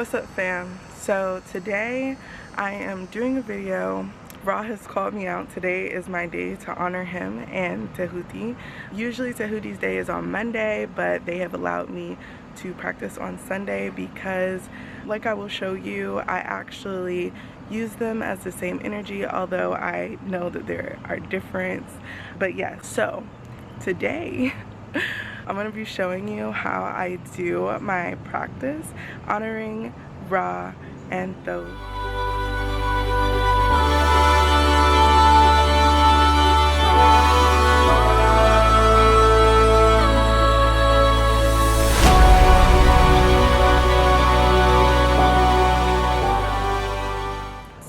What's up, fam? So today I am doing a video. Ra has called me out. Today is my day to honor him and Djehuty. Usually Djehuty's day is on Monday, but they have allowed me to practice on Sunday because, like I will show you, I actually use them as the same energy, although I know that there are differences. But yes, so today I'm going to be showing you how I do my practice honoring Ra and Thoth.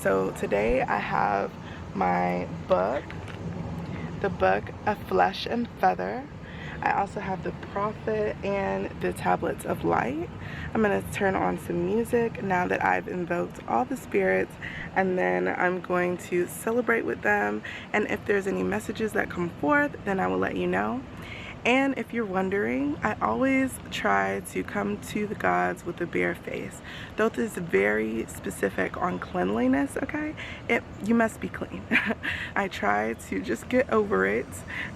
So today I have my book, the book of Flesh and Feather. I also have the Prophet and the Tablets of Light. I'm going to turn on some music now that I've invoked all the spirits, and then I'm going to celebrate with them, and if there's any messages that come forth, then I will let you know. And if you're wondering, I always try to come to the gods with a bare face. Thoth is very specific on cleanliness, okay? You must be clean. I try to just get over it,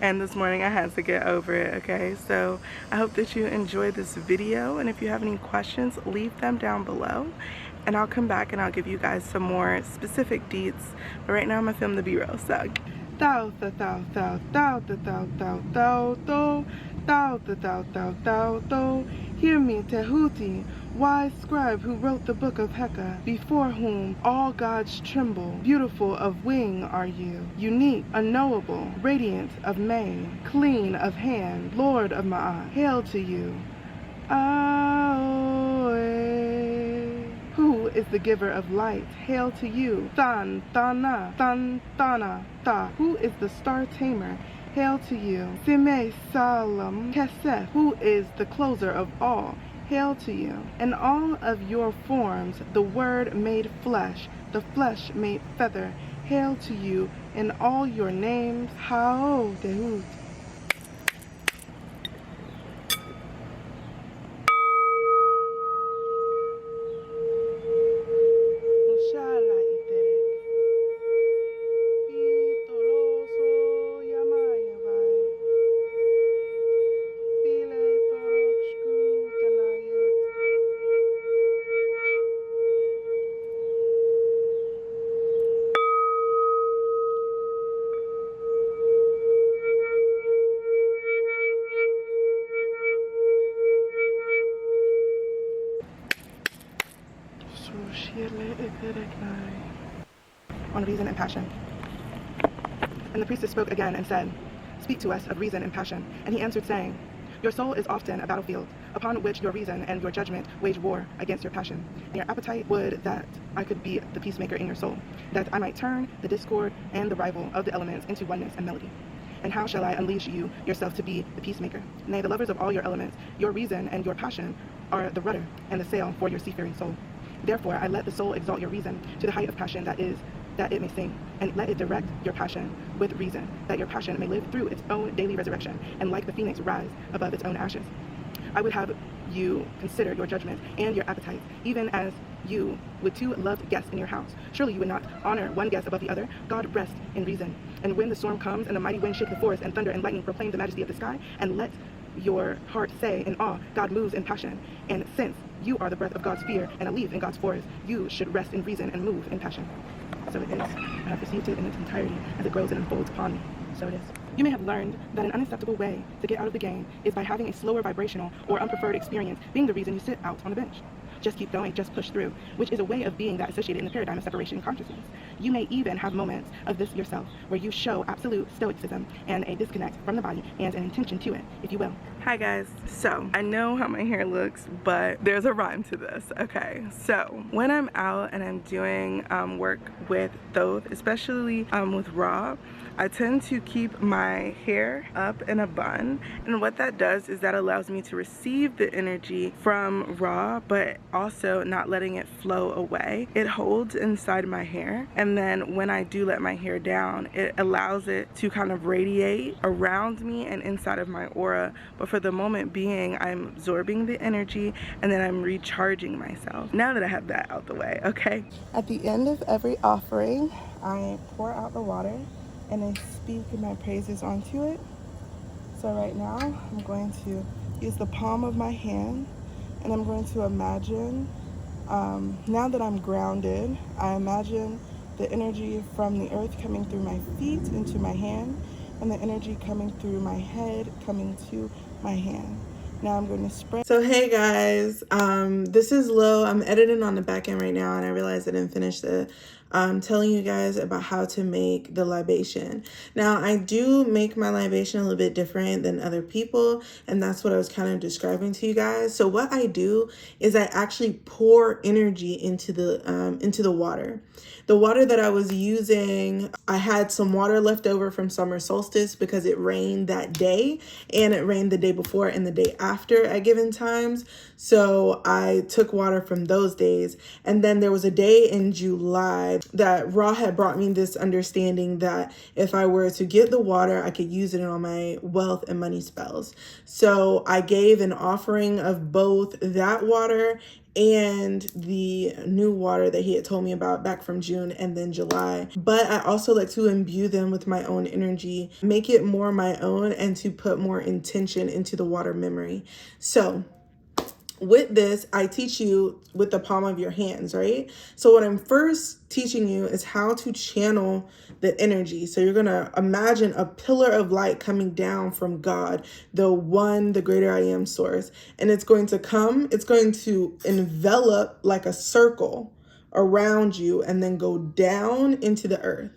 and this morning I had to get over it, okay? So I hope that you enjoy this video, and if you have any questions, leave them down below. And I'll come back and I'll give you guys some more specific deets. But right now I'm gonna film the B-roll, so. Thou, thou, thou, thou, thou, thou, thou, thou, thou, thou, thou, thou, thou, thou. Hear me, Djehuty, wise scribe who wrote the book of Heka, before whom all gods tremble. Beautiful of wing are you, unique, unknowable, radiant of mane, clean of hand, Lord of Ma'at. Hail to you. Who is the giver of light? Hail to you. Than, Thana, Than, Thana, Tha. Who is the star tamer? Hail to you. Sime, Salam, Kesef. Who is the closer of all? Hail to you. In all of your forms, the word made flesh, the flesh made feather. Hail to you in all your names. How Djehuty. On reason and passion. And the priestess spoke again and said, Speak to us of reason and passion. And he answered, saying, Your soul is often a battlefield, upon which your reason and your judgment wage war against your passion. And your appetite would that I could be the peacemaker in your soul, that I might turn the discord and the rival of the elements into oneness and melody. And how shall I unleash you yourself to be the peacemaker? Nay, the lovers of all your elements, your reason and your passion are the rudder and the sail for your seafaring soul. Therefore, I let the soul exalt your reason to the height of passion that it may sing, and let it direct your passion with reason, that your passion may live through its own daily resurrection, and like the phoenix rise above its own ashes. I would have you consider your judgment and your appetites, even as you would two loved guests in your house. Surely you would not honor one guest above the other. God rests in reason. And when the storm comes, and the mighty wind shake the forest, and thunder and lightning proclaim the majesty of the sky, and let your heart say in awe, God moves in passion. And since you are the breath of God's fear and a leaf in God's forest, you should rest in reason and move in passion. So it is. I have received it in its entirety as it grows and unfolds upon me. So it is. You may have learned that an unacceptable way to get out of the game is by having a slower vibrational or unpreferred experience being the reason you sit out on the bench. Just keep going, just push through, which is a way of being that associated in the paradigm of separation consciousness. You may even have moments of this yourself, where you show absolute stoicism and a disconnect from the body and an intention to it, if you will. Hi guys, so I know how my hair looks, but there's a rhyme to this, okay? So when I'm out and I'm doing work with Thoth, especially with Ra, I tend to keep my hair up in a bun, and what that does is that allows me to receive the energy from Ra, but also not letting it flow away. It holds inside my hair, and then when I do let my hair down, it allows it to kind of radiate around me and inside of my aura. But for the moment being, I'm absorbing the energy and then I'm recharging myself. Now that I have that out the way, okay? At the end of every offering, I pour out the water and I speak my praises onto it. So right now, I'm going to use the palm of my hand, and I'm going to imagine, now that I'm grounded, I imagine the energy from the earth coming through my feet into my hand, and the energy coming through my head coming to my hand. Now I'm going to spray. So hey guys, this is Lo. I'm editing on the back end right now, and I realized I didn't finish the telling you guys about how to make the libation. Now I do make my libation a little bit different than other people, and that's what I was kind of describing to you guys. So what I do is I actually pour energy into the water. The water that I was using, I had some water left over from summer solstice because it rained that day, and it rained the day before and the day after at given times. So I took water from those days. And then there was a day in July that Ra had brought me this understanding that if I were to get the water, I could use it on my wealth and money spells. So I gave an offering of both that water and the new water that he had told me about back from June and then July. But I also like to imbue them with my own energy, make it more my own, and to put more intention into the water memory. So with this, I teach you with the palm of your hands, right? So what I'm first teaching you is how to channel the energy. So you're going to imagine a pillar of light coming down from God, the one, the greater I am source. And it's going to envelop like a circle around you and then go down into the earth.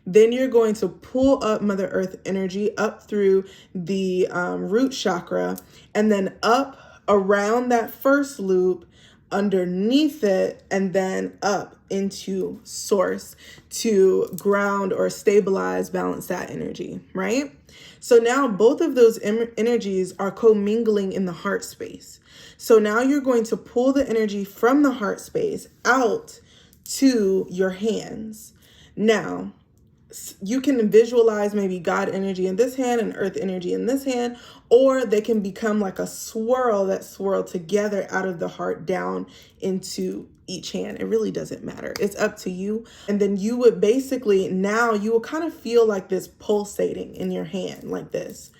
Then you're going to pull up Mother Earth energy up through the root chakra, and then up around that first loop, underneath it, and then up into source to ground or stabilize, balance that energy, right? So now both of those energies are commingling in the heart space. So now you're going to pull the energy from the heart space out to your hands. Now, you can visualize maybe God energy in this hand and earth energy in this hand, or they can become like a swirl that swirl together out of the heart down into each hand. It really doesn't matter. It's up to you. And then you would basically, now you will kind of feel like this pulsating in your hand like this.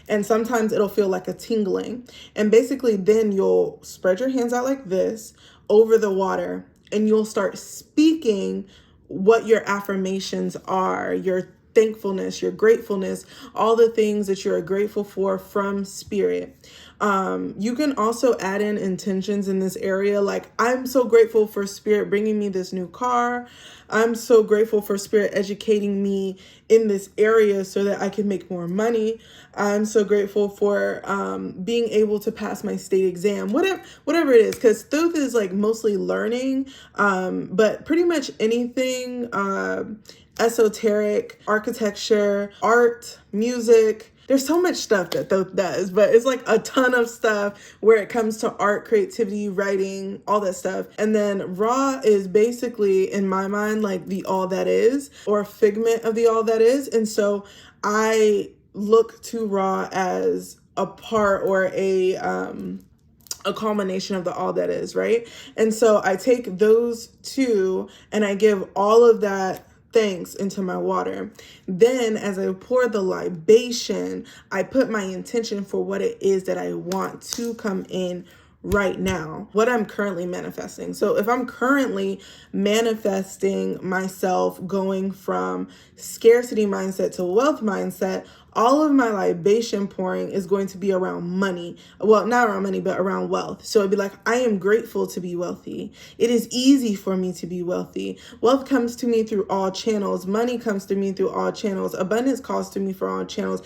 And sometimes it'll feel like a tingling. And basically then you'll spread your hands out like this over the water, and you'll start speaking what your affirmations are, your thankfulness, your gratefulness, all the things that you're grateful for from spirit. You can also add in intentions in this area. Like, I'm so grateful for spirit bringing me this new car. I'm so grateful for spirit educating me in this area so that I can make more money. I'm so grateful for being able to pass my state exam, whatever it is, because Thoth is like mostly learning, but pretty much anything esoteric, architecture, art, music. There's so much stuff that Thoth does, but it's like a ton of stuff where it comes to art, creativity, writing, all that stuff. And then Ra is basically, in my mind, like the all that is, or a figment of the all that is. And so I look to Ra as a part or a culmination of the all that is, right? And so I take those two and I give all of that thanks into my water. Then as I pour the libation, I put my intention for what it is that I want to come in right now, what I'm currently manifesting. So if I'm currently manifesting myself going from scarcity mindset to wealth mindset, all of my libation pouring is going to be around money. Well, not around money, but around wealth. So it'd be like, I am grateful to be wealthy. It is easy for me to be wealthy. Wealth comes to me through all channels. Money comes to me through all channels. Abundance calls to me from all channels.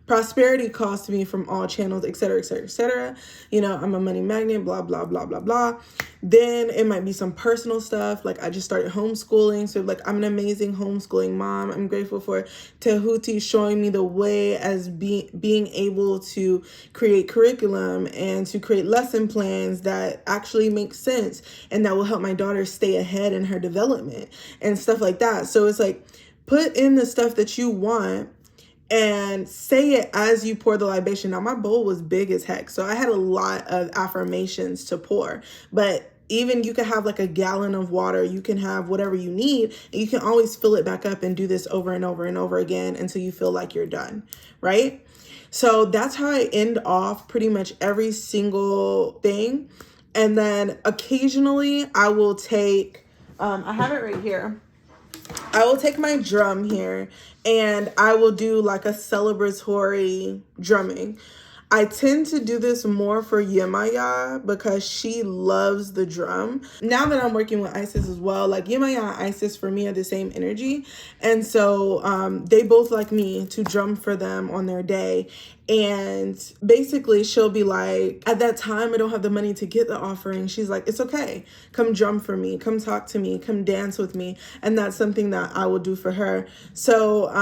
Prosperity calls to me from all channels, et cetera, et cetera, et cetera. You know, I'm a money magnet, blah, blah, blah, blah, blah. Then it might be some personal stuff. Like I just started homeschooling. So like I'm an amazing homeschooling mom. I'm grateful for Djehuty showing me the way as being able to create curriculum and to create lesson plans that actually make sense and that will help my daughter stay ahead in her development and stuff like that. So it's like, put in the stuff that you want and say it as you pour the libation. Now my bowl was big as heck, so I had a lot of affirmations to pour, but even you can have like a gallon of water, you can have whatever you need, and you can always fill it back up and do this over and over and over again until you feel like you're done, right? So that's how I end off pretty much every single thing. And then occasionally I will take, I have it right here. I will take my drum here and I will do like a celebratory drumming. I tend to do this more for Yemaya because she loves the drum. Now that I'm working with Isis as well, like Yemaya and Isis for me are the same energy. And so they both like me to drum for them on their day. And basically she'll be like, at that time, I don't have the money to get the offering. She's like, it's okay. Come drum for me. Come talk to me. Come dance with me. And that's something that I will do for her. So,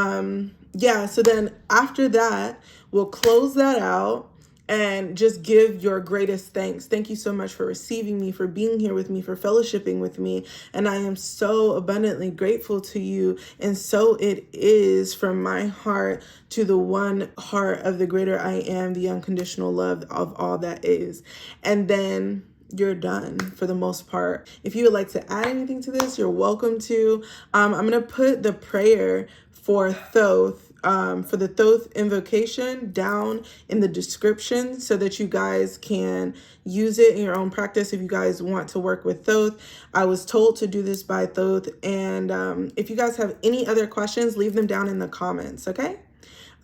yeah. So then after that, we'll close that out and just give your greatest thanks. Thank you so much for receiving me, for being here with me, for fellowshipping with me. And I am so abundantly grateful to you. And so it is from my heart to the one heart of the greater I am, the unconditional love of all that is. And then you're done for the most part. If you would like to add anything to this, you're welcome to. I'm going to put the prayer for Thoth, for the Thoth invocation down in the description so that you guys can use it in your own practice if you guys want to work with Thoth. I was told to do this by Thoth. And if you guys have any other questions, leave them down in the comments, okay?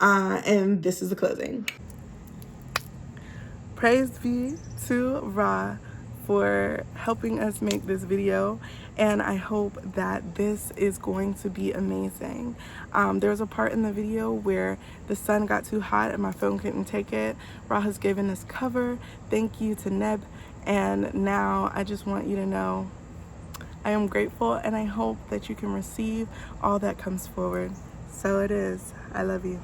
And this is the closing. Praise be to Ra for helping us make this video, and I hope that this is going to be amazing. There was a part in the video where the sun got too hot and my phone couldn't take it. Ra has given us cover. Thank you to Neb. And now I just want you to know I am grateful, and I hope that you can receive all that comes forward. So it is. I love you.